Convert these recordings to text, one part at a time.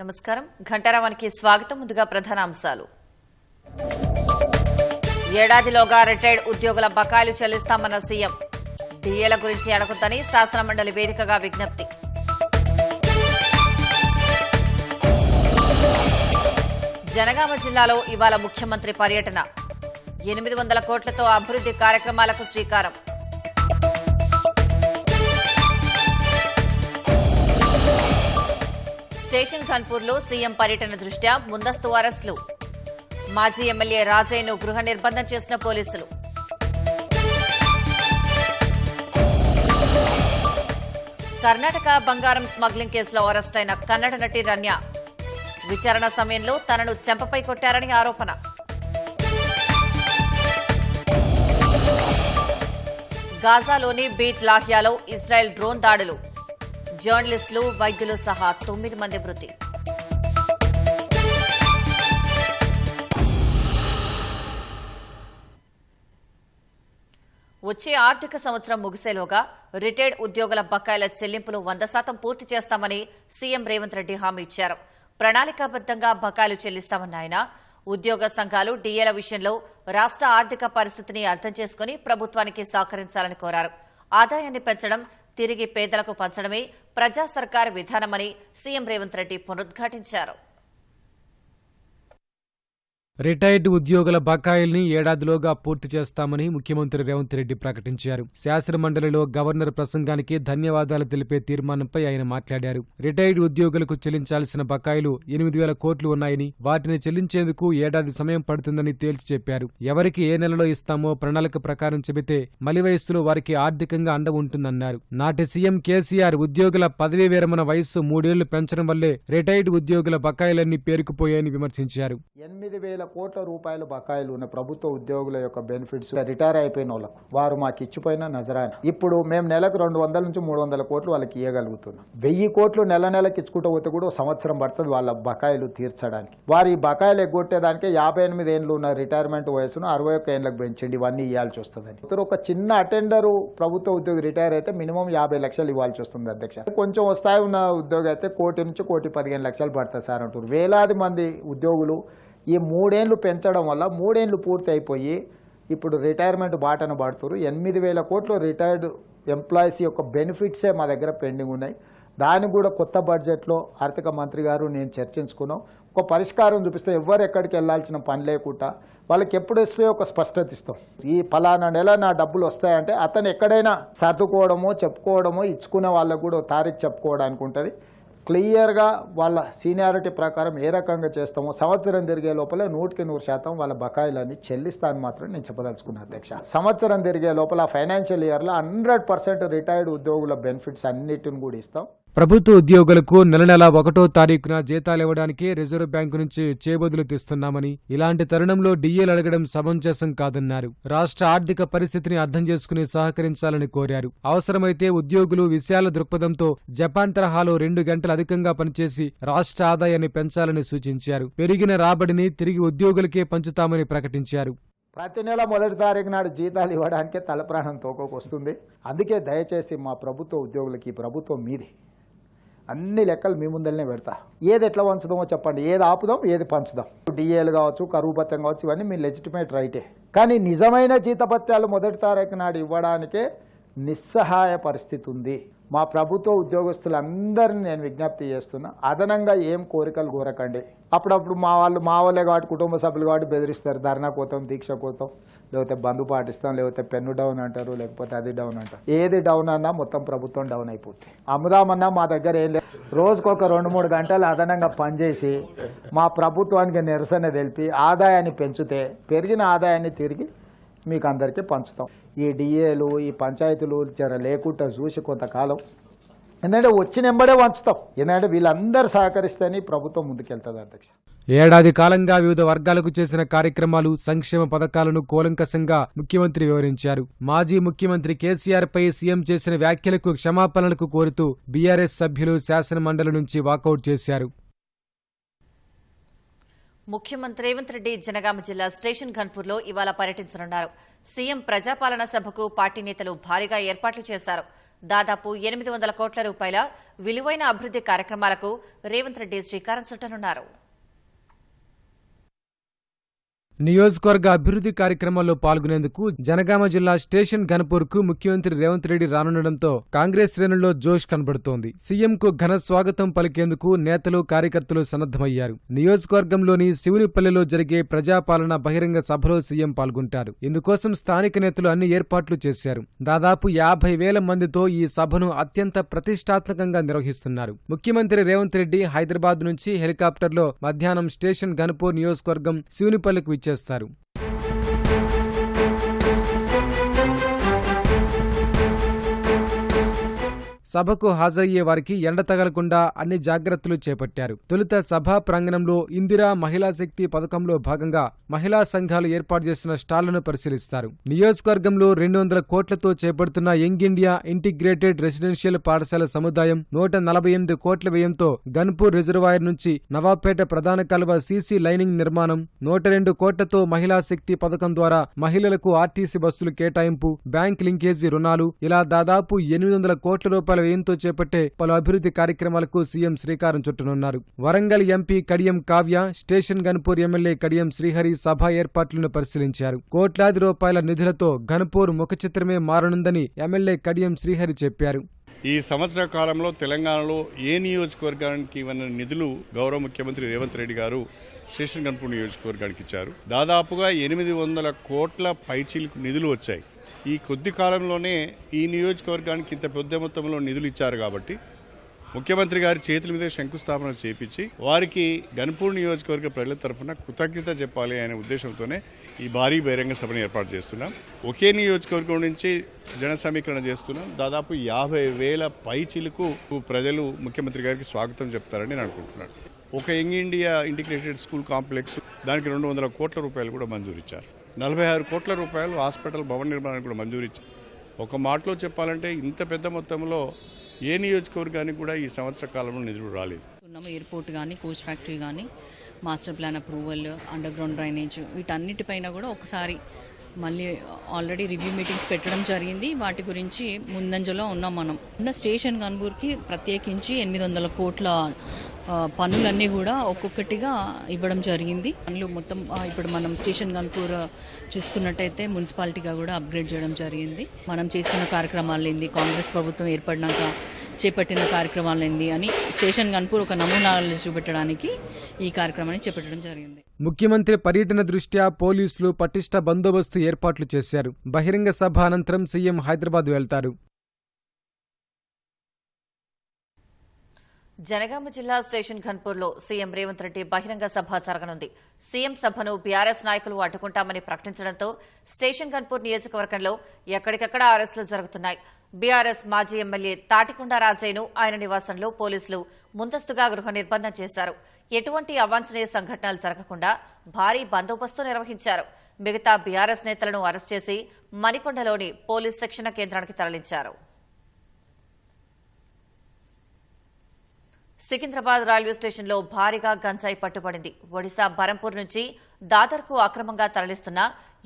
నమస్కారం ఘంటారావానికి స్వాగతం. ముందుగా ప్రధాన అంశాలు. ఏడాదిలోగా రిటైర్డ్ ఉద్యోగుల బకాయిలు చెల్లిస్తామన్న సీఎం. డీఏల గురించి అడగొద్దని శాసనమండలి వేదికగా విజ్ఞప్తి. జనగామ జిల్లాలో ఇవాళ ముఖ్యమంత్రి పర్యటన. 800 కోట్లతో అభివృద్ది కార్యక్రమాలకు శ్రీకారం. స్టేషన్ ఖాన్పూర్లో సీఎం పర్యటన దృష్ట్యా ముందస్తు అరెస్టులు. మాజీ ఎమ్మెల్యే రాజయ్యను గృహ నిర్బంధం చేసిన పోలీసులు. కర్ణాటక బంగారం స్మగ్లింగ్ కేసులో అరెస్టైన కన్నడ నటి రన్య. విచారణ సమయంలో తనను చెంపపై కొట్టారని ఆరోపణ. గాజాలోని బీట్ లాహియాలో ఇజ్రాయెల్ డ్రోన్ దాడులు. జర్నలిస్టులు, వైద్యులు సహా 9 మంది మృతి. వచ్చే ఆర్థిక సంవత్సరం ముగిసేలోగా రిటైర్డ్ ఉద్యోగుల బకాయిల చెల్లింపులు 100% పూర్తి చేస్తామని సీఎం రేవంత్ రెడ్డి హామీ ఇచ్చారు. ప్రణాళికాబద్దంగా బకాయిలు చెల్లిస్తామన్న ఆయన ఉద్యోగ సంఘాలు డీఏల విషయంలో రాష్ట్ర ఆర్థిక పరిస్థితిని అర్థం చేసుకుని ప్రభుత్వానికి సహకరించాలని కోరారు. ఆదాయాన్ని పెంచడం, తిరిగి పేదలకు పంచడమే ప్రజా సర్కార్ విధానమని సీఎం రేవంత్ రెడ్డి పునరుద్ఘాటించారు. రిటైర్డ్ ఉద్యోగుల బకాయిల్ని ఏడాదిలోగా పూర్తి చేస్తామని ముఖ్యమంత్రి రేవంత్ రెడ్డి ప్రకటించారు. శాసనమండలిలో గవర్నర్ ప్రసంగానికి ధన్యవాదాలు తెలిపే తీర్మానంపై ఆయన మాట్లాడారు. రిటైర్డ్ ఉద్యోగులకు చెల్లించాల్సిన బకాయిలు 8,000 కోట్లు ఉన్నాయని, వాటిని చెల్లించేందుకు ఏడాది సమయం పడుతుందని తేల్చి చెప్పారు. ఎవరికి ఏ నెలలో ఇస్తామో ప్రణాళిక ప్రకారం చెబితే మలి వయస్సులో వారికి ఆర్థికంగా అండ ఉంటుందన్నారు. నాటి సీఎం కేసీఆర్ ఉద్యోగుల పదవీ విరమణ వయస్సు 3 ఏళ్లు పెంచడం వల్లే రిటైర్డ్ ఉద్యోగుల బకాయిలన్నీ పేరుకుపోయాయని విమర్శించారు. 8,000 కోట్ల రూపాయల బకాయిలు ఉన్న ప్రభుత్వ ఉద్యోగుల యొక్క బెనిఫిట్స్ రిటైర్ అయిపోయిన వాళ్ళకు వారు మాకు ఇచ్చిపోయిన నజరాన. ఇప్పుడు మేము నెలకు 200 నుంచి 300 కోట్లు వాళ్ళకి ఇవ్వగలుగుతున్నాం. 1000 కోట్లు నెలకి ఇచ్చుకుంటూ పోతే కూడా సంవత్సరం పడుతుంది వాళ్ళ బకాయిలు తీర్చడానికి. వారు ఈ బకాయిలు ఎగ్గొట్టేదానికి 58 ఏళ్ళు ఉన్న రిటైర్మెంట్ వయసును 61 ఏళ్ళకి పెంచండి, ఇవన్నీ ఇవ్వాల్సి వస్తుందని. ఒక చిన్న అటెండరు ప్రభుత్వ ఉద్యోగి రిటైర్ అయితే మినిమం 50 లక్షలు ఇవ్వాల్సి వస్తుంది అధ్యక్ష. కొంచెం స్థాయి ఉన్న ఉద్యోగి అయితే 1 నుంచి 1,15,00,000 పడుతుంది సార్ అంటారు. వేలాది మంది ఉద్యోగులు ఈ 3 ఏళ్లు పెంచడం వల్ల 3 ఏళ్లు పూర్తి అయిపోయి ఇప్పుడు రిటైర్మెంట్ బాటన పడుతున్నారు. 8,000 కోట్లు రిటైర్డ్ ఎంప్లాయీస్ యొక్క బెనిఫిట్సే మా దగ్గర పెండింగ్ ఉన్నాయి. దానికి కూడా కొత్త బడ్జెట్లో ఆర్థిక మంత్రి గారు నేను చర్చించుకున్నాం. ఒక పరిష్కారం చూపిస్తే ఎవరు ఎక్కడికి వెళ్లాల్సిన పని లేకుండా వాళ్ళకి ఎప్పుడు వస్తే ఒక స్పష్టత ఇస్తాం. ఈ ఫలానా నెల నా డబ్బులు వస్తాయంటే అతను ఎక్కడైనా సర్దుకోవడమో చెప్పుకోవడమో ఇచ్చుకునే వాళ్ళకు కూడా తారీఖు చెప్పుకోవడానికి ఉంటుంది. క్లియర్గా వాళ్ళ సీనియారిటీ ప్రకారం ఏ రకంగా చేస్తామో సంవత్సరం తిరిగే లోపల 100% వాళ్ళ బకాయిలన్నీ చెల్లిస్తాను మాత్రం నేను చెప్పదలుచుకున్నాను అధ్యక్ష. సంవత్సరం తిరిగే లోపల ఫైనాన్షియల్ ఇయర్లో 100% రిటైర్డ్ ఉద్యోగుల బెనిఫిట్స్ అన్నిటిని కూడా ఇస్తాం. ప్రభుత్వ ఉద్యోగులకు నెల 1వ తారీఖున జీతాలివ్వడానికి రిజర్వ్ బ్యాంకు నుంచి చేబదులు తీస్తున్నామని, ఇలాంటి తరుణంలో డీఏలు అడగడం సమంజసం కాదన్నారు. రాష్ట్ర ఆర్థిక పరిస్థితిని అర్థం చేసుకుని సహకరించాలని కోరారు. అవసరమైతే ఉద్యోగులు విశాల దృక్పథంతో జపాన్ తరహాలో 2 గంటలు అధికంగా పనిచేసి రాష్ట్ర ఆదాయాన్ని పెంచాలని సూచించారు. పెరిగిన రాబడిని తిరిగి ఉద్యోగులకే పంచుతామని ప్రకటించారు. ప్రతి నెల 1వ తారీఖు నాడు జీతాలు ఇవ్వడానికే తలప్రాణం తోకొస్తుంది. అందుకే దయచేసి మా ప్రభుత్వ ఉద్యోగులకి ఈ ప్రభుత్వం మీది అన్ని లెక్కలు మీ ముందరనే పెడతా. ఏది ఎట్లా పంచుదామో చెప్పండి, ఏది ఆపుదాం, ఏది పంచుదాం. డిఏలు కావచ్చు, కరువు భత్యం కావచ్చు, ఇవన్నీ మీ లెజిటిమేట్ రైటే. కానీ నిజమైన జీతభత్యాలు 1వ తారీఖు నాడు ఇవ్వడానికే నిస్సహాయ పరిస్థితి ఉంది. మా ప్రభుత్వ ఉద్యోగస్తులందరినీ నేను విజ్ఞప్తి చేస్తున్నా, అదనంగా ఏం కోరికలు కోరకండి. అప్పుడప్పుడు మా వాళ్ళే కాబట్టి కుటుంబ సభ్యులు కాబట్టి బెదిరిస్తారు. ధర్నా కోతాం, దీక్ష కోతాం, లేకపోతే బంధు పాటిస్తాం, లేకపోతే పెన్ను డౌన్ అంటారు, లేకపోతే అది డౌన్ అంటారు. ఏది డౌన్ అన్నా మొత్తం ప్రభుత్వం డౌన్ అయిపోతుంది. అమ్ముదామన్నా మా దగ్గర ఏం లేదు. రోజుకొక 2-3 గంటలు అదనంగా పనిచేసి మా ప్రభుత్వానికి నిరసన తెలిపి ఆదాయాన్ని పెంచితే పెరిగిన ఆదాయాన్ని తిరిగి మీకు అందరికీ పంచుతాం. ఈ డిఏలు, ఈ పంచాయతీలు జర లేకుండా చూసి కొంతకాలం, ఎందుకంటే వచ్చినెంబడే వంచుతాం. ఎందుకంటే వీళ్ళందరూ సహకరిస్తేనే ప్రభుత్వం ముందుకెళ్తుంది అధ్యక్ష. ఏడాది కాలంగా వివిధ వర్గాలకు చేసిన కార్యక్రమాలు, సంక్షేమ పథకాలను కూలంకషంగా ముఖ్యమంత్రి వివరించారు. మాజీ ముఖ్యమంత్రి కేసీఆర్ పై సీఎం చేసిన వ్యాఖ్యలకు క్షమాపణలకు కోరుతూ బీఆర్ఎస్ సభ్యులు శాసనమండలి నుంచి వాకౌట్ చేశారు. ముఖ్యమంత్రి రేవంత్ రెడ్డి జనగామ జిల్లా స్టేషన్ ఘన్పూర్లో ఇవాళ పర్యటించనున్నారు. సీఎం ప్రజాపాలన సభకు పార్టీ నేతలు భారీగా ఏర్పాట్లు చేశారు. దాదాపు 800 కోట్ల రూపాయల విలువైన అభివృద్ధి కార్యక్రమాలకు రేవంత్ రెడ్డి శ్రీకారం చుట్టనున్నారు. నియోజకవర్గ అభివృద్ధి కార్యక్రమాల్లో పాల్గొనేందుకు జనగామ జిల్లా స్టేషన్ ఘనపూర్కు ముఖ్యమంత్రి రేవంత్ రెడ్డి రానుండడంతో కాంగ్రెస్ శ్రేణుల్లో జోష్ కనబడుతోంది. సీఎంకు ఘన స్వాగతం పలికేందుకు నేతలు కార్యకర్తలు సన్నద్దమయ్యారు. నియోజకవర్గంలోని శివునిపల్లిలో జరిగే ప్రజాపాలన బహిరంగ సభలో సీఎం పాల్గొంటారు. ఇందుకోసం స్థానిక నేతలు అన్ని ఏర్పాట్లు చేశారు. దాదాపు 50,000 మందితో ఈ సభను అత్యంత ప్రతిష్టాత్మకంగా నిర్వహిస్తున్నారు. ముఖ్యమంత్రి రేవంత్ రెడ్డి హైదరాబాద్ నుంచి హెలికాప్టర్లో మధ్యాహ్నం స్టేషన్ ఘనపూర్ నియోజకవర్గం శివునిపల్లికి చేస్తారు. సభకు హాజరయ్యే వారికి ఎండ తగలకుండా అన్ని జాగ్రత్తలు చేపట్టారు. తొలుత సభా ప్రాంగణంలో ఇందిరా మహిళా శక్తి పథకంలో భాగంగా మహిళా సంఘాలు ఏర్పాటు చేసిన స్టాళ్లను పరిశీలిస్తారు. నియోజకవర్గంలో 200 కోట్లతో చేపడుతున్న యంగ్ ఇండియా ఇంటిగ్రేటెడ్ రెసిడెన్షియల్ పాఠశాల సముదాయం 148 కోట్ల వ్యయంతో గన్పూర్ రిజర్వాయర్ నుంచి నవాబ్పేట ప్రధాన కాలువ సీసీ లైనింగ్ నిర్మాణం, 102 కోట్లతో మహిళా శక్తి పథకం ద్వారా మహిళలకు ఆర్టీసీ బస్సులు కేటాయింపు, బ్యాంక్ లింకేజీ రుణాలు, ఇలా దాదాపు 800 కోట్ల రూపాయల వ్యయంతో చేపట్టే పలు అభివృద్ధి కార్యక్రమాలకు సీఎం శ్రీకారం చుట్టనున్నారు. Warangal MP Kadiyam Kavya, station Ghanpur MLA Kadiyam Srihari సభ ఏర్పాట్లను పరిశీలించారు. కోట్లాది రూపాయల నిధులతో గన్పూర్ ముఖచిత్రమే మారనుందని ఎమ్మెల్యే కడియం శ్రీహరి చెప్పారు. ఈ సంవత్సర కాలంలో తెలంగాణలో ఏ నియోజకవర్గానికి ఇవ్వని నిధులు గౌరవ ముఖ్యమంత్రి రేవంత్ రెడ్డి గారు స్టేషన్ గన్పూర్ నియోజకవర్గానికి ఇచ్చారు. దాదాపుగా 800 కోట్ల పైచీలకు నిధులు వచ్చాయి. ఈ కొద్ది కాలంలోనే ఈ నియోజకవర్గానికి ఇంత పెద్ద మొత్తంలో నిధులు ఇచ్చారు కాబట్టి ముఖ్యమంత్రి గారి చేతుల మీద శంకుస్థాపన చేపించి వారికి గన్పూర్ నియోజకవర్గ ప్రజల తరఫున కృతజ్ఞత చెప్పాలి అనే ఉద్దేశంతోనే ఈ భారీ బహిరంగ సభను ఏర్పాటు చేస్తున్నాం. ఒకే నియోజకవర్గం నుంచి జన సమీకరణ చేస్తున్నాం. దాదాపు 50,000 పైచీలకు ప్రజలు ముఖ్యమంత్రి గారికి స్వాగతం చెప్తారని నేను అనుకుంటున్నాను. ఒక young India integrated school complex, దానికి 200 కోట్ల రూపాయలు కూడా మంజూరు ఇచ్చారు. 46 కోట్ల రూపాయలు హాస్పిటల్ భవన నిర్మాణానికి కూడా మంజూరు ఇచ్చారు. ఒక మాటలో చెప్పాలంటే ఇంత పెద్ద మొత్తంలో ఏ నియోజకవర్గానికి కూడా ఈ సంవత్సర కాలంలో నిధులు రాలేదు. ఎయిర్పోర్ట్ కానీ, కోచ్ ఫ్యాక్టరీ కానీ, master plan approval, underground drainage, వీటన్నిటిపైన కూడా ఒకసారి మళ్ళీ ఆల్రెడీ రివ్యూ మీటింగ్స్ పెట్టడం జరిగింది. వాటి గురించి ముందంజలో ఉన్నాం. మనం ఉన్న స్టేషన్ గన్పూర్కి ప్రత్యేకించి 800 కోట్ల పనులన్నీ కూడా ఒక్కొక్కటిగా ఇవ్వడం జరిగింది. పనులు మొత్తం ఇప్పుడు మనం స్టేషన్ గన్పూర్ చూసుకున్నట్టయితే మున్సిపాలిటీగా కూడా అప్గ్రేడ్ చేయడం జరిగింది. మనం చేస్తున్న కార్యక్రమాలేంది, కాంగ్రెస్ ప్రభుత్వం ఏర్పడినాక చేపట్టిన కార్యక్రమాలేంది అని స్టేషన్ గన్పూర్ ఒక నమూనా చూపెట్టడానికి ఈ కార్యక్రమాన్ని చేపట్టడం జరిగింది. ముఖ్యమంత్రి పర్యటన దృష్ట్యా పోలీసులు పటిష్ట బందోబస్తు ఏర్పాట్లు చేశారు. బహిరంగ సభ అనంతరం సీఎం హైదరాబాద్ వెళ్తారు. జనగామ జిల్లా స్టేషన్ ఘన్పూర్లో సీఎం రేవంత్ రెడ్డి బహిరంగ సభ జరగనుంది. సీఎం సభను బీఆర్ఎస్ నాయకులు అడ్డుకుంటామని ప్రకటించడంతో స్టేషన్ ఘన్పూర్ నియోజకవర్గంలో ఎక్కడికక్కడ అరెస్టులు జరుగుతున్నాయి. బీఆర్ఎస్ మాజీ ఎమ్మెల్యే తాటికొండ రాజయ్యను ఆయన నివాసంలో పోలీసులు ముందస్తుగా గృహ నిర్బంధం చేశారు. ఎటువంటి అవాంఛనీయ సంఘటనలు జరగకుండా భారీ బందోబస్తు నిర్వహించారు. మిగతా బీఆర్ఎస్ నేతలను అరెస్ట్ చేసి మణికొండలోని పోలీస్ శిక్షణ కేంద్రానికి తరలించారు. సికింద్రాబాద్ రైల్వే స్టేషన్లో భారీగా గంజాయి పట్టుబడింది. ఒడిశా బరంపూర్ నుంచి దాదర్కు అక్రమంగా తరలిస్తున్న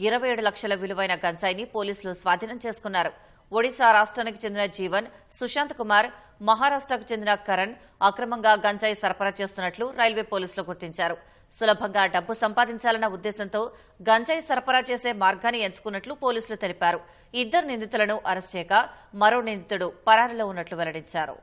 27 లక్షల విలువైన గంజాయిని పోలీసులు స్వాధీనం చేసుకున్నారు. ఒడిశా రాష్ట్రానికి చెందిన జీవన్, సుశాంత్ కుమార్, మహారాష్ట్రకు చెందిన కరణ్ అక్రమంగా గంజాయి సరఫరా చేస్తున్నట్లు రైల్వే పోలీసులు గుర్తించారు. సులభంగా డబ్బు సంపాదించాలన్న ఉద్దేశంతో గంజాయి సరఫరా చేసే మార్గాన్ని ఎంచుకున్నట్లు పోలీసులు తెలిపారు. 2 నిందితులను అరెస్ట్ చేయగా మరో నిందితుడు పరారీలో ఉన్నట్లు వెల్లడించారు.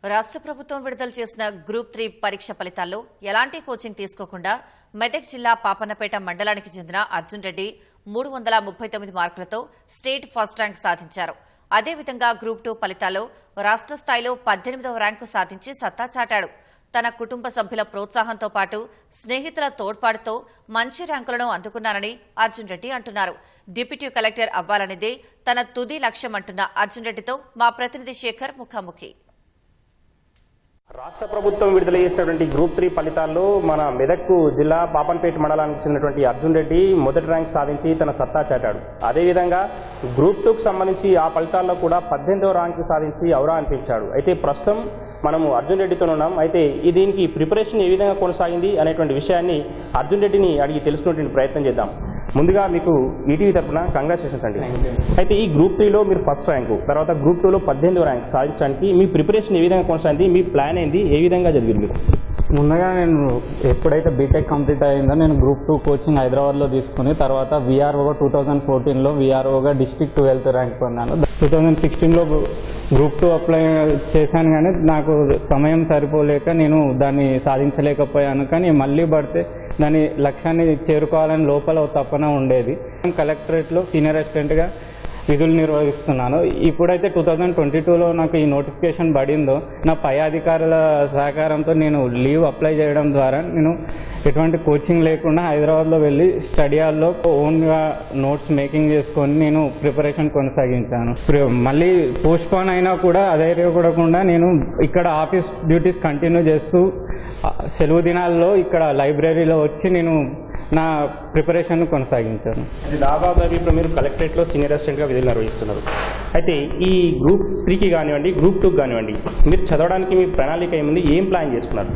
రాష్ట్ర ప్రభుత్వం విడుదల చేసిన గ్రూప్ 3 పరీక్ష ఫలితాల్లో ఎలాంటి కోచింగ్ తీసుకోకుండా మెదక్ జిల్లా పాపన్నపేట మండలానికి చెందిన అర్జున్ రెడ్డి 339 మార్కులతో స్టేట్ ఫస్ట్ ర్యాంక్ సాధించారు. అదేవిధంగా గ్రూప్ 2 ఫలితాల్లో రాష్ట్ర స్థాయిలో 18వ ర్యాంకు సాధించి సత్తా చాటాడు. తన కుటుంబ సభ్యుల ప్రోత్సాహంతో పాటు స్నేహితుల తోడ్పాటుతో మంచి ర్యాంకులను అందుకున్నారని అర్జున్ రెడ్డి అంటున్నారు. డిప్యూటీ కలెక్టర్ అవ్వాలనేదే తన తుది లక్ష్యమంటున్న అర్జున్ రెడ్డితో మా ప్రతినిధి శేఖర్ ముఖాముఖి. రాష్ట్ర ప్రభుత్వం విడుదల చేసినటువంటి గ్రూప్ 3 ఫలితాల్లో మన మెదక్ జిల్లా పాపన్పేట మండలానికి చెందినటువంటి అర్జున్ రెడ్డి మొదటి ర్యాంక్ సాధించి తన సత్తా చాటాడు. అదేవిధంగా గ్రూప్ 2కు సంబంధించి ఆ ఫలితాల్లో కూడా 18వ ర్యాంకు సాధించి ఔరా అనిపించాడు. అయితే ప్రస్తుతం మనము అర్జున్ రెడ్డితో ఉన్నాం. అయితే దీనికి ప్రిపరేషన్ ఏ విధంగా కొనసాగింది అనేటువంటి విషయాన్ని అర్జున్ రెడ్డిని అడిగి తెలుసుకునేటువంటి ప్రయత్నం చేద్దాం. ముందుగా మీకు ఈటీవీ తరఫున కంగ్రాచులేషన్స్ అండి. అయితే ఈ గ్రూప్ 3లో మీరు ఫస్ట్ ర్యాంకు, తర్వాత గ్రూప్ 2లో 18వ ర్యాంక్ సాధించడానికి మీ ప్రిపరేషన్ ఏ విధంగా కొనసాగింది, మీ ప్లాన్ ఏంది, ఏ విధంగా జరిగింది మీరు? ముందుగా నేను ఎప్పుడైతే బీటెక్ కంప్లీట్ అయిందో నేను గ్రూప్ 2 కోచింగ్ హైదరాబాద్లో తీసుకుని తర్వాత విఆర్ఓగా 2014లో విఆర్ఓగా డిస్ట్రిక్ట్ 12th ర్యాంక్ పొందాను. 2016లో గ్రూప్ 2 అప్లై చేశాను, కానీ నాకు సమయం సరిపోలేక నేను దాన్ని సాధించలేకపోయాను. కానీ మళ్ళీ పడితే దాని లక్ష్యాన్ని చేరుకోవాలని లోపల తపన ఉండేది. కలెక్టరేట్లో సీనియర్ అసిస్టెంట్గా విధులు నిర్వహిస్తున్నాను. ఇప్పుడైతే 2022లో నాకు ఈ నోటిఫికేషన్ పడిందో నా పై అధికారుల సహకారంతో నేను లీవ్ అప్లై చేయడం ద్వారా నేను ఎటువంటి కోచింగ్ లేకుండా హైదరాబాద్లో వెళ్ళి స్టడీ హాల్లో ఓన్గా నోట్స్ మేకింగ్ చేసుకొని నేను ప్రిపరేషన్ కొనసాగించాను. మళ్ళీ పోస్ట్పోన్ అయినా కూడా అధైర్యపడకుండా నేను ఇక్కడ ఆఫీస్ డ్యూటీస్ కంటిన్యూ చేస్తూ సెలవు దినాల్లో ఇక్కడ లైబ్రరీలో వచ్చి నేను నా ప్రిపరేషన్ కొనసాగించాను. దాదాపు ఇప్పుడు మీరు కలెక్టరేట్లో సీనియర్ అసిస్టెంట్గా విధులు నిర్వహిస్తున్నారు. అయితే ఈ గ్రూప్ 3కి కానివ్వండి, గ్రూప్ 2కి కానివ్వండి, మీరు చదవడానికి మీ ప్రణాళిక ఏముంది, ఏం ప్లాన్ చేసుకున్నారు?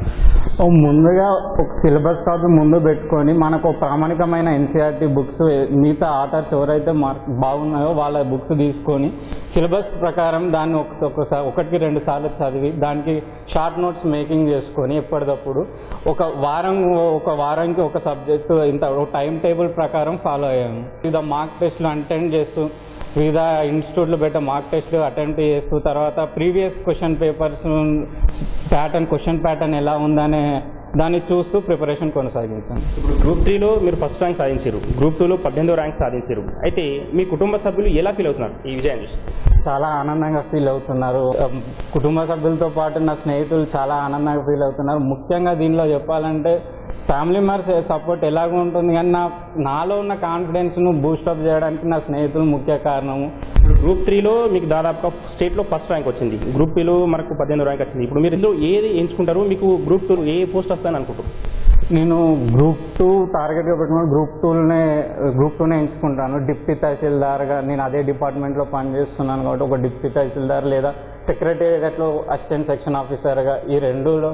ముందుగా ఒక సిలబస్ కాపీ ముందు పెట్టుకొని మనకు ప్రామాణికమైన ఎన్సీఆర్టీ బుక్స్ మిగతా ఆథర్స్ ఎవరైతే బాగున్నాయో వాళ్ళ బుక్స్ తీసుకొని సిలబస్ ప్రకారం దాన్ని ఒకటికి 2 సార్లు చదివి దానికి షార్ట్ నోట్స్ మేకింగ్ చేసుకొని ఎప్పటికప్పుడు ఒక వారానికి ఒక సబ్జెక్టు ఇంత టైం టేబుల్ ప్రకారం ఫాలో అయ్యాను. వివిధ మార్క్ టెస్ట్లు అటెండ్ చేస్తూ వివిధ ఇన్స్టిట్యూట్లు పెట్టే మార్క్ టెస్ట్లు అటెంప్ట్ చేస్తూ తర్వాత previous question papers question pattern ఎలా ఉందనే దాన్ని చూస్తూ ప్రిపరేషన్ కొనసాగించాను. ఇప్పుడు గ్రూప్ 3లో మీరు ఫస్ట్ ర్యాంక్ సాధించారు, గ్రూప్ 2లో 18వ ర్యాంక్ సాధించారు. అయితే మీ కుటుంబ సభ్యులు ఎలా ఫీల్ అవుతున్నారు ఈ విజయం చూసి? చాలా ఆనందంగా ఫీల్ అవుతున్నారు. కుటుంబ సభ్యులతో పాటు నా స్నేహితులు చాలా ఆనందంగా ఫీల్ అవుతున్నారు. ముఖ్యంగా దీనిలో చెప్పాలంటే ఫ్యామిలీ మెంబర్స్ సపోర్ట్ ఎలాగో ఉంటుంది, కానీ నాలో ఉన్న కాన్ఫిడెన్స్ను బూస్టప్ చేయడానికి నా స్నేహితులు ముఖ్య కారణము. గ్రూప్ 3లో మీకు దాదాపుగా స్టేట్లో ఫస్ట్ ర్యాంక్ వచ్చింది, గ్రూప్ 2లో మనకు 18వ ర్యాంక్ వచ్చింది. ఇప్పుడు మీరు ఇందులో ఏది ఎంచుకుంటారు? మీకు గ్రూప్ 2 ఏ పోస్ట్ వస్తుందని అనుకుంటారు? నేను గ్రూప్ 2 టార్గెట్గా పెట్టుకుని గ్రూప్ 2నే ఎంచుకుంటాను. డిప్యూటీ తహసీల్దార్గా నేను అదే డిపార్ట్మెంట్లో పనిచేస్తున్నాను కాబట్టి ఒక డిప్యూటీ తహసీల్దార్ లేదా సెక్రటేరియట్లో అసిస్టెంట్ సెక్షన్ ఆఫీసర్గా ఈ రెండులో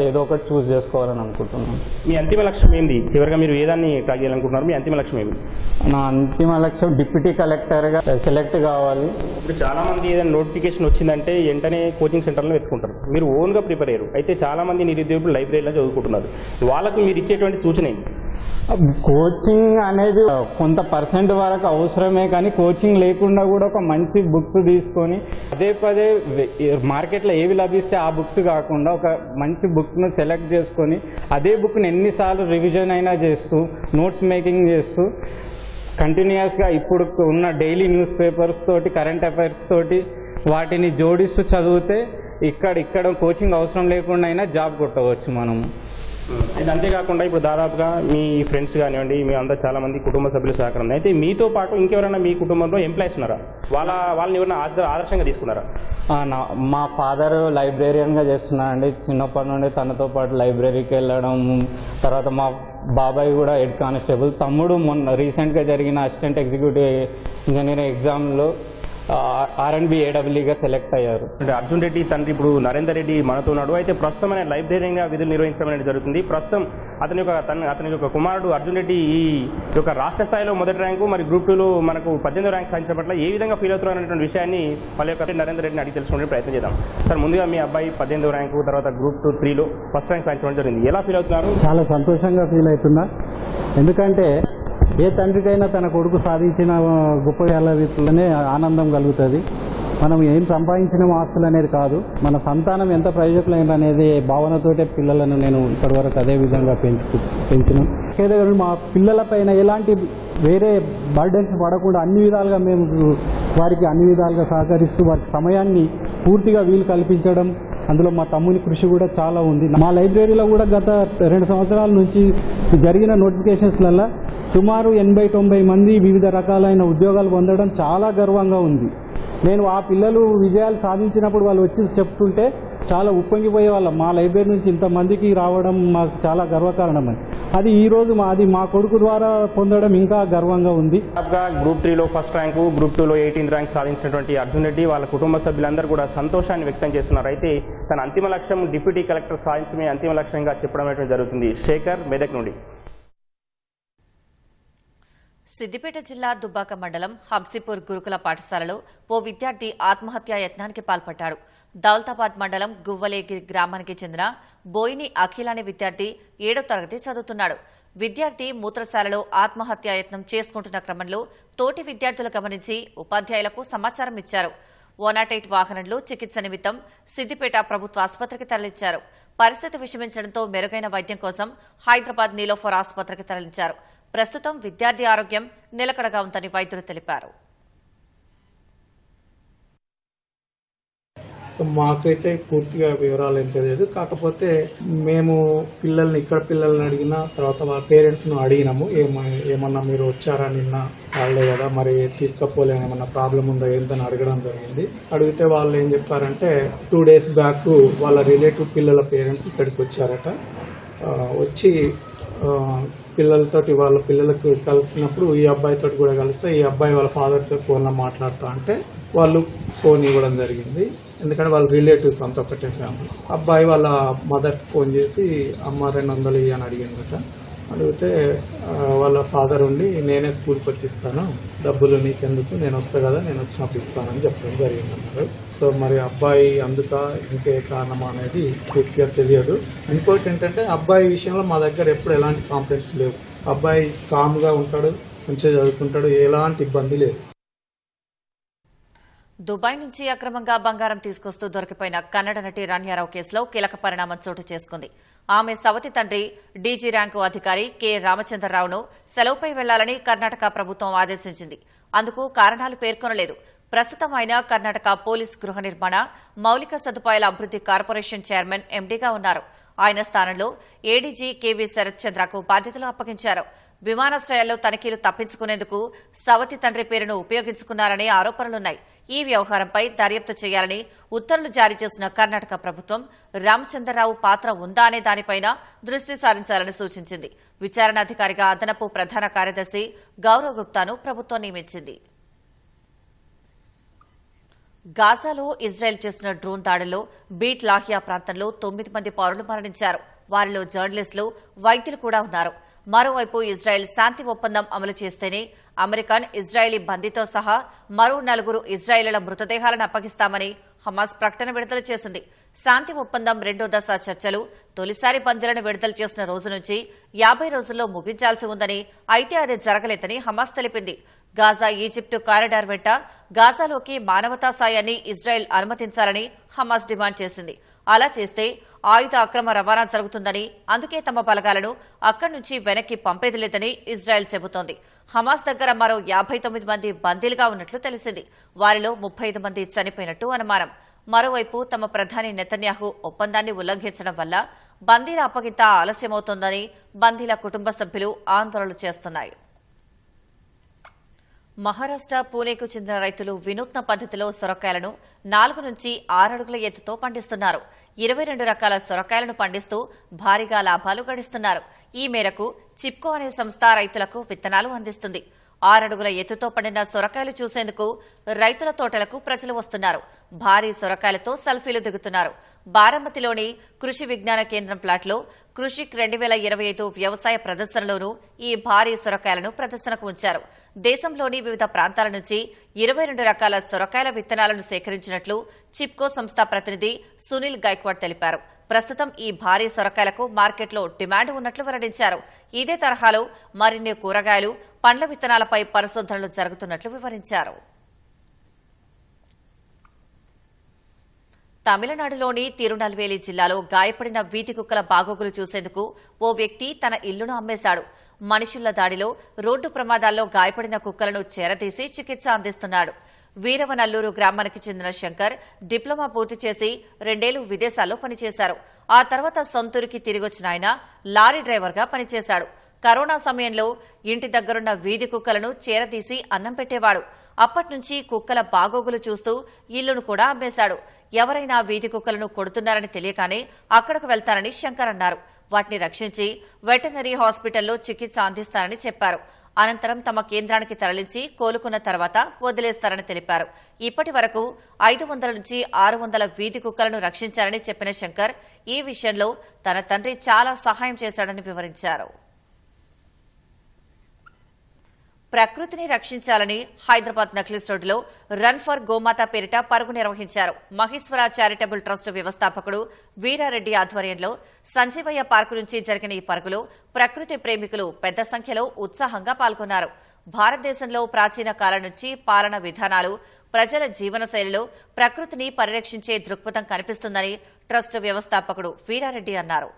ఏదో ఒకటి చూస్ చేసుకోవాలని అనుకుంటున్నాను. మీ అంతిమ లక్ష్యం ఏంది? చివరిగా మీరు ఏదాన్ని ట్రాక్ చేయాలనుకుంటున్నారు? మీ అంతిమ లక్ష్యం ఏంటి? నా అంతిమ లక్ష్యం డిప్యూటీ కలెక్టర్గా సెలెక్ట్ కావాలి. ఇప్పుడు చాలా మంది ఏదైనా నోటిఫికేషన్ వచ్చిందంటే వెంటనే కోచింగ్ సెంటర్లో వెతుకుంటారు. మీరు ఓన్గా ప్రిపేర్ అయ్యారు. అయితే చాలా మంది నిరుద్యోగులు లైబ్రరీలో చదువుకుంటున్నారు. వాళ్ళకు మీరు ఇచ్చేటువంటి సూచన ఏంటి? కోచింగ్ అనేది కొంత పర్సెంట్ వరకు అవసరమే, కానీ కోచింగ్ లేకుండా కూడా ఒక మంచి బుక్స్ తీసుకొని పదే మార్కెట్లో ఏవి లభిస్తే ఆ బుక్స్ కాకుండా ఒక మంచి బుక్ను సెలెక్ట్ చేసుకొని అదే బుక్ను ఎన్నిసార్లు రివిజన్ అయినా చేస్తూ నోట్స్ మేకింగ్ చేస్తూ కంటిన్యూస్గా ఇప్పుడు ఉన్న డైలీ న్యూస్ పేపర్స్ తోటి కరెంట్ అఫైర్స్ తోటి వాటిని జోడిస్తూ చదివితే ఇక్కడ కోచింగ్ అవసరం లేకుండా అయినా జాబ్ కొట్టవచ్చు మనము. ఇది అంతేకాకుండా ఇప్పుడు దాదాపుగా మీ ఫ్రెండ్స్ కానివ్వండి, మీ అందరూ చాలా మంది కుటుంబ సభ్యుల సహకారం. అయితే మీతో పాటు ఇంకెవరైనా మీ కుటుంబంలో ఎంప్లాయీస్ ఉన్నారా? వాళ్ళని ఎవరైనా ఆదర్శంగా తీసుకున్నారా? మా ఫాదర్ లైబ్రేరియన్గా చేస్తున్నారండి. చిన్నప్పటి నుండి తనతో పాటు లైబ్రరీకి వెళ్ళడం, తర్వాత మా బాబాయ్ కూడా హెడ్ కానిస్టేబుల్. తమ్ముడు మొన్న రీసెంట్గా జరిగిన అసిస్టెంట్ ఎగ్జిక్యూటివ్ ఇంజనీరింగ్ ఎగ్జామ్లో R&B AWEగా సెలెక్ట్ అయ్యారు. అంటే అర్జున్ రెడ్డి తండ్రి ఇప్పుడు నరేందర్ రెడ్డి మనతో ఉన్నాడు. అయితే ప్రస్తుతం ఆయన లైబ్రరీగా విధులు నిర్వహించడం అనేది జరుగుతుంది. ప్రస్తుతం అతని యొక్క కుమారుడు అర్జున్ రెడ్డి ఈ యొక్క రాష్ట్ర స్థాయిలో మొదటి ర్యాంకు, మరి గ్రూప్ 2లో మనకు 18వ ర్యాంక్ సాధించిన పట్ల ఏ విధంగా ఫీల్ అవుతున్నారు అనేటువంటి విషయాన్ని వాళ్ళ యొక్క నరేందర్ రెడ్డిని అడిగి తెలుసుకునే ప్రయత్నం చేద్దాం. సార్, ముందుగా మీ అబ్బాయి 18వ ర్యాంకు, తర్వాత గ్రూప్ 2, 3లో ఫస్ట్ ర్యాంక్ సాధించడం జరిగింది. ఎలా ఫీల్ అవుతున్నారు? చాలా సంతోషంగా ఫీల్ అవుతున్నా. ఎందుకంటే ఏ తండ్రికైనా తన కొడుకు సాధించిన గొప్ప రీతిలోనే ఆనందం కలుగుతుంది. మనం ఏం సంపాదించిన ఆస్తులు అనేది కాదు, మన సంతానం ఎంత ప్రయోజకులైన అనేది భావనతోటే పిల్లలను నేను ఇప్పటివరకు అదే విధంగా పెంచిన. ఏదైనా మా పిల్లల పైన ఎలాంటి వేరే బర్డెన్స్ పడకుండా అన్ని విధాలుగా మేము వారికి అన్ని విధాలుగా సహకరిస్తూ వారికి సమయాన్ని పూర్తిగా వీలు కల్పించడం, అందులో మా తమ్ముని కృషి కూడా చాలా ఉంది. మా లైబ్రరీలో కూడా గత 2 సంవత్సరాల నుంచి జరిగిన నోటిఫికేషన్స్లలో సుమారు 80-90 మంది వివిధ రకాలైన ఉద్యోగాలు పొందడం చాలా గర్వంగా ఉంది. నేను ఆ పిల్లలు విజయాలు సాధించినప్పుడు వాళ్ళు వచ్చి చెప్తుంటే చాలా ఉప్పొంగిపోయే వాళ్ళం. మా లైబ్రరీ నుంచి ఇంతమందికి రావడం మాకు చాలా గర్వకారణం అని. అది ఈరోజు మా కొడుకు ద్వారా పొందడం ఇంకా గర్వంగా ఉంది. గ్రూప్ 3లో ఫస్ట్ ర్యాంకు, గ్రూప్ 2లో 18th ర్యాంక్ సాధించినటువంటి అర్జున్ రెడ్డి వాళ్ళ కుటుంబ సభ్యులందరూ కూడా సంతోషాన్ని వ్యక్తం చేస్తున్నారు. అయితే తన అంతిమ లక్ష్యం డిప్యూటీ కలెక్టర్ సాధించడమే అంతిమ లక్ష్యంగా చెప్పడం జరుగుతుంది. శేఖర్, మెదక్ నుండి. సిద్దిపేట జిల్లా దుబ్బాక మండలం హబ్సిపూర్ గురుకుల పాఠశాలలో ఓ విద్యార్థి ఆత్మహత్యా యత్నానికి పాల్పడ్డాడు. దౌలతాబాద్ మండలం గువ్వలేగిరి గ్రామానికి చెందిన బోయిని అఖిల్ అనే విద్యార్థి 7వ తరగతి చదువుతున్నాడు. విద్యార్థి మూత్రశాలలో ఆత్మహత్యా యత్నం చేసుకుంటున్న క్రమంలో తోటి విద్యార్థులు గమనించి ఉపాధ్యాయులకు సమాచారం ఇచ్చారు. 108 వాహనంలో చికిత్స నిమిత్తం సిద్దిపేట ప్రభుత్వ ఆసుపత్రికి తరలించారు. పరిస్థితి విషమించడంతో మెరుగైన వైద్యం కోసం హైదరాబాద్ నీలోఫర్ ఆసుపత్రికి తరలించారు. ప్రస్తుతం విద్యార్థి ఆరోగ్యం నిలకడగా ఉందని వైద్యులు తెలిపారు. మాకైతే పూర్తిగా వివరాలు ఏం తెలియదు. కాకపోతే మేము ఇక్కడ పిల్లల్ని అడిగిన తర్వాత వాళ్ళ పేరెంట్స్ను అడిగినాము. ఏమన్నా మీరు వచ్చారా నిన్న వాళ్ళే కదా, మరి తీసుకపోలే, ఏమన్నా ప్రాబ్లం ఉందా ఏంటని అడగడం జరిగింది. అడిగితే వాళ్ళు ఏం చెప్పారంటే 2 days బ్యాక్ వాళ్ళ రిలేటివ్ పిల్లల పేరెంట్స్ ఇక్కడికి వచ్చారట. వచ్చి వాళ్ళ పిల్లలకు కలిసినప్పుడు ఈ అబ్బాయితో కూడా కలిస్తే ఈ అబ్బాయి వాళ్ళ ఫాదర్తో ఫోన్లో మాట్లాడుతూ అంటే వాళ్ళు ఫోన్ ఇవ్వడం జరిగింది. ఎందుకంటే వాళ్ళ రిలేటివ్స్ అంతా ఒకటే ఫ్యామిలీ. అబ్బాయి వాళ్ళ మదర్కి ఫోన్ చేసి అమ్మ 200 అని అడిగిందట. అడిగితే వాళ్ళ ఫాదర్ ఉండి నేనే స్కూల్కి వచ్చిస్తాను, డబ్బులు నీకెందుకు, నేను వస్తా కదా, నేను వచ్చినప్పుడు ఇస్తానని చెప్పడం జరిగిందన్నారు. సో మరి అబ్బాయి అందుక ఇంకే కారణమా అనేది పూర్తిగా తెలియదు. ఇంకోటి ఏంటంటే అబ్బాయి విషయంలో మా దగ్గర ఎప్పుడు ఎలాంటి కాంప్లైంట్స్ లేవు. అబ్బాయి కామ్గా ఉంటాడు, మంచిగా చదువుకుంటాడు, ఎలాంటి ఇబ్బంది లేదు. దుబాయ్ నుంచి అక్రమంగా బంగారం తీసుకొస్తూ దొరికిపోయిన కన్నడ నటి రాణ్యారావు కేసులో కీలక పరిణామం చోటు చేసుకుంది. ఆమె సవతి తండ్రి డీజీ ర్యాంకు అధికారి కె రామచంద్రరావును సెలవుపై వెళ్లాలని కర్ణాటక ప్రభుత్వం ఆదేశించింది. అందుకు కారణాలు పేర్కొనలేదు. ప్రస్తుతం ఆయన కర్ణాటక పోలీస్ గృహ నిర్మాణ మౌలిక సదుపాయాల అభివృద్ది కార్పొరేషన్ చైర్మన్ ఎండీగా ఉన్నారు. ఆయన స్థానంలో ఏడీజీ కెవి శరత్ చంద్రకు బాధ్యతలు అప్పగించారు. విమానాశ్రయాల్లో తనిఖీలు తప్పించుకునేందుకు సవతి తండ్రి పేరును ఉపయోగించుకున్నారనే ఆరోపణలున్నాయి. ఈ వ్యవహారంపై దర్యాప్తు చేయాలని ఉత్తర్వులు జారీ చేసిన కర్ణాటక ప్రభుత్వం రామచంద్రరావు పాత్ర ఉందా అనే దానిపైన దృష్టి సారించాలని సూచించింది. విచారణాధికారిగా అదనపు ప్రధాన కార్యదర్శి గౌరవ్ గుప్తాను ప్రభుత్వం నియమించింది. గాజాలో ఇజ్రాయెల్ చేసిన డ్రోన్ దాడుల్లో బీట్ లాహియా ప్రాంతంలో 9 మంది పౌరులు మరణించారు. వారిలో జర్నలిస్టులు, వైద్యులు కూడా ఉన్నారు. మరోవైపు ఇజ్రాయెల్ శాంతి ఒప్పందం అమలు చేస్తేనే అమెరికన్ ఇజ్రాయేలీ బందీతో సహా మరో 4 ఇజ్రాయేలీల మృతదేహాలను అప్పగిస్తామని హమాస్ ప్రకటన విడుదల చేసింది. శాంతి ఒప్పందం 2వ దశ చర్చలు తొలిసారి బందీలను విడుదల చేసిన రోజు నుంచి 50 రోజుల్లో ముగించాల్సి ఉందని, అయితే అది జరగలేదని హమాస్ తెలిపింది. గాజా ఈజిప్టు కారిడార్ వెంట గాజాలోకి మానవతా సాయాన్ని ఇజ్రాయెల్ అనుమతించాలని హమాస్ డిమాండ్ చేసింది. అలా చేస్తే ఆయుధ అక్రమ రవాణా జరుగుతుందని, అందుకే తమ బలగాలను అక్కడి నుంచి వెనక్కి పంపేది లేదని ఇజ్రాయెల్ చెబుతోంది. హమాస్ దగ్గర మరో 59 మంది బందీలుగా ఉన్నట్లు తెలిసింది. వారిలో 35 మంది చనిపోయినట్టు అనుమానం. మరోవైపు తమ ప్రధాని నెతన్యాహు ఒప్పందాన్ని ఉల్లంఘించడం వల్ల బందీల అప్పగింత ఆలస్యమవుతోందని బందీల కుటుంబ సభ్యులు ఆందోళనలు చేస్తున్నాయి. మహారాష్ట్ర పూణేకు చెందిన రైతులు వినూత్న పద్దతిలో సొరకాయలను 4 నుంచి 6 అడుగుల ఎత్తుతో పండిస్తున్నారు. 22 రకాల సొరకాయలను పండిస్తూ భారీగా లాభాలు గడిస్తున్నారు. ఈ మేరకు చిప్కో అనే సంస్థ రైతులకు విత్తనాలు అందిస్తుంది. 6 అడుగుల ఎత్తుతో పండిన సొరకాయలు చూసేందుకు రైతుల తోటలకు ప్రజలు వస్తున్నారు. భారీ సొరకాయలతో సెల్ఫీలు దిగుతున్నారు. బారామతిలోని కృషి విజ్ఞాన కేంద్రం ప్లాట్లో కృషిక్ 2025 వ్యవసాయ ప్రదర్శనలోనూ ఈ భారీ సొరకాయలను ప్రదర్శనకు ఉంచారు. దేశంలోని వివిధ ప్రాంతాల నుంచి 22 రకాల సొరకాయల విత్తనాలను సేకరించినట్లు చిప్కో సంస్థ ప్రతినిధి సునీల్ గైక్వాడ్ తెలిపారు. ప్రస్తుతం ఈ భారీ సొరకాయలకు మార్కెట్లో డిమాండ్ ఉన్నట్లు వెల్లడించారు. ఇదే తరహాలో మరిన్ని కూరగాయలు, పండ్ల విత్తనాలపై పరిశోధనలు జరుగుతున్నట్లు వివరించారు. తమిళనాడులోని తిరునల్వేలి జిల్లాలో గాయపడిన వీధి కుక్కల బాగోగులు చూసేందుకు ఓ వ్యక్తి తన ఇల్లును అమ్మేశాడు. మనుషుల దాడిలో, రోడ్డు ప్రమాదాల్లో గాయపడిన కుక్కలను చేరదీసి చికిత్స అందిస్తున్నాడు. వీరవనల్లూరు గ్రామానికి చెందిన శంకర్ డిప్లొమా పూర్తి చేసి 2 ఏళ్లు విదేశాల్లో పనిచేశారు. ఆ తర్వాత సొంతూరికి తిరిగొచ్చిన ఆయన లారీ డ్రైవర్గా పనిచేశాడు. కరోనా సమయంలో ఇంటి దగ్గరున్న వీధి కుక్కలను చేరదీసి అన్నం పెట్టేవాడు. అప్పట్నుంచి కుక్కల బాగోగులు చూస్తూ ఇల్లును కూడా అమ్మేశాడు. ఎవరైనా వీధి కుక్కలను కొడుతున్నారని తెలియగానే అక్కడకు వెళ్తారని శంకర్ అన్నారు. వాటిని రక్షించి వెటర్నరీ హాస్పిటల్లో చికిత్స అందిస్తారని చెప్పారు. అనంతరం తమ కేంద్రానికి తరలించి కోలుకున్న తర్వాత వదిలేస్తారని తెలిపారు. ఇప్పటి వరకు 500 నుంచి 600 వీధి కుక్కలను రక్షించారని చెప్పిన శంకర్ ఈ విషయంలో తన తండ్రి చాలా సహాయం చేశాడని వివరించారు. ప్రకృతిని రక్షించాలని హైదరాబాద్ నక్లెస్ రోడ్డులో రన్ ఫర్ గోమాత పేరిట పరుగు నిర్వహించారు. మహేశ్వర చారిటబుల్ ట్రస్ట్ వ్యవస్థాపకుడు వీరారెడ్డి ఆధ్వర్యంలో సంజీవయ్య పార్కు నుంచి జరిగిన ఈ పరుగులో ప్రకృతి ప్రేమికులు పెద్ద సంఖ్యలో ఉత్సాహంగా పాల్గొన్నారు. భారతదేశంలో ప్రాచీన కాలం నుంచి పాలన విధానాలు, ప్రజల జీవనశైలిలో ప్రకృతిని పరిరక్షించే దృక్పథం కనిపిస్తుందని ట్రస్ట్ వ్యవస్థాపకుడు వీరారెడ్డి అన్నారు.